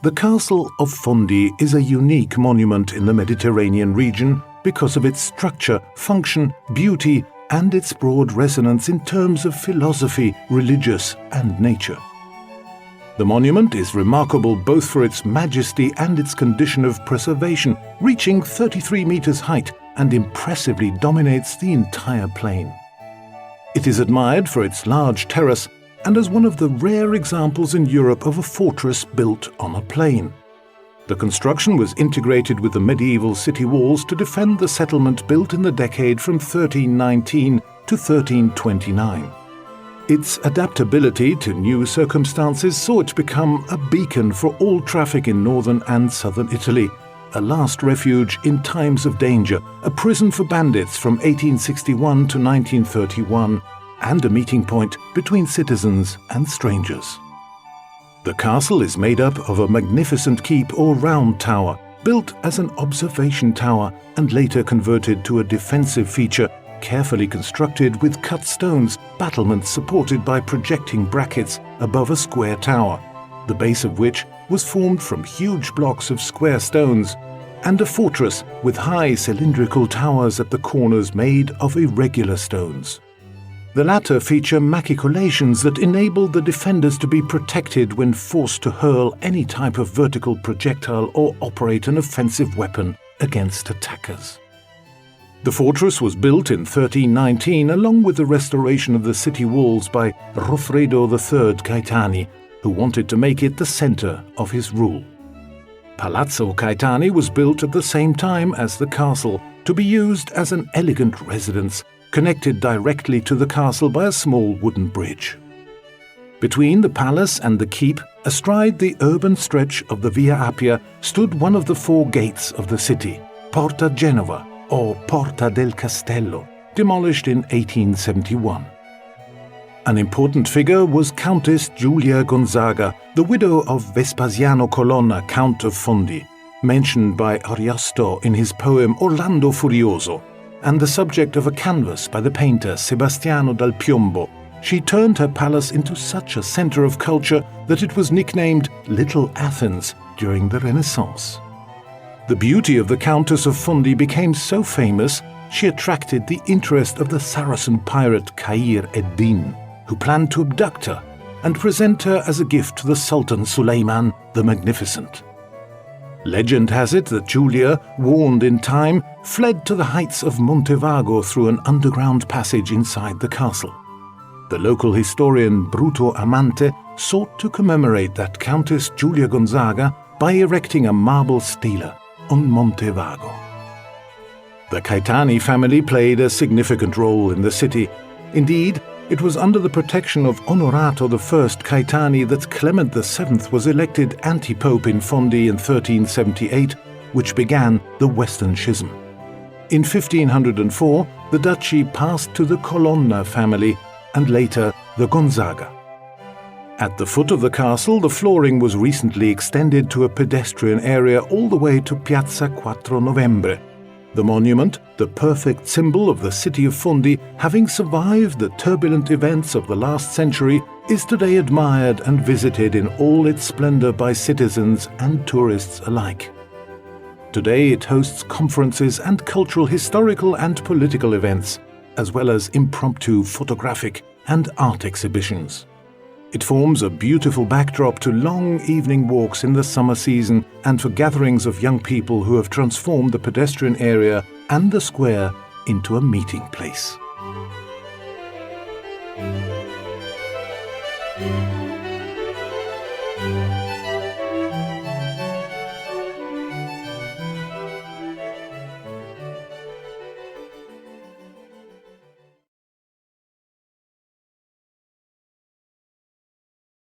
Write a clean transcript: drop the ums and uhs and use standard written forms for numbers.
The Castle of Fondi is a unique monument in the Mediterranean region because of its structure, function, beauty, and its broad resonance in terms of philosophy, religious, and nature. The monument is remarkable both for its majesty and its condition of preservation, reaching 33 meters height and impressively dominates the entire plain. It is admired for its large terrace and as one of the rare examples in Europe of a fortress built on a plain. The construction was integrated with the medieval city walls to defend the settlement built in the decade from 1319 to 1329. Its adaptability to new circumstances saw it become a beacon for all traffic in northern and southern Italy, a last refuge in times of danger, a prison for bandits from 1861 to 1931, and a meeting point between citizens and strangers. The castle is made up of a magnificent keep or round tower, built as an observation tower and later converted to a defensive feature, carefully constructed with cut stones, battlements supported by projecting brackets above a square tower, the base of which was formed from huge blocks of square stones, and a fortress with high cylindrical towers at the corners made of irregular stones. The latter feature machicolations that enable the defenders to be protected when forced to hurl any type of vertical projectile or operate an offensive weapon against attackers. The fortress was built in 1319 along with the restoration of the city walls by Goffredo III Caetani, who wanted to make it the center of his rule. Palazzo Caetani was built at the same time as the castle to be used as an elegant residence, connected directly to the castle by a small wooden bridge. Between the palace and the keep, astride the urban stretch of the Via Appia, stood one of the four gates of the city, Porta Genova, or Porta del Castello, demolished in 1871. An important figure was Countess Giulia Gonzaga, the widow of Vespasiano Colonna, Count of Fondi, mentioned by Ariosto in his poem Orlando Furioso, and the subject of a canvas by the painter Sebastiano dal Piombo. She turned her palace into such a center of culture that it was nicknamed Little Athens during the Renaissance. The beauty of the Countess of Fondi became so famous, she attracted the interest of the Saracen pirate Khayr ed-Din, who planned to abduct her and present her as a gift to the Sultan Suleiman the Magnificent. Legend has it that Giulia, warned in time, fled to the heights of Montevago through an underground passage inside the castle. The local historian Bruto Amante sought to commemorate that Countess Giulia Gonzaga by erecting a marble stela on Montevago. The Caetani family played a significant role in the city. Indeed, it was under the protection of Onorato I Caetani that Clement VII was elected anti-pope in Fondi in 1378, which began the Western Schism. In 1504, the duchy passed to the Colonna family and later the Gonzaga. At the foot of the castle, the flooring was recently extended to a pedestrian area all the way to Piazza Quattro Novembre. The monument, the perfect symbol of the city of Fondi, having survived the turbulent events of the last century, is today admired and visited in all its splendor by citizens and tourists alike. Today it hosts conferences and cultural, historical and political events, as well as impromptu photographic and art exhibitions. It forms a beautiful backdrop to long evening walks in the summer season and for gatherings of young people who have transformed the pedestrian area and the square into a meeting place.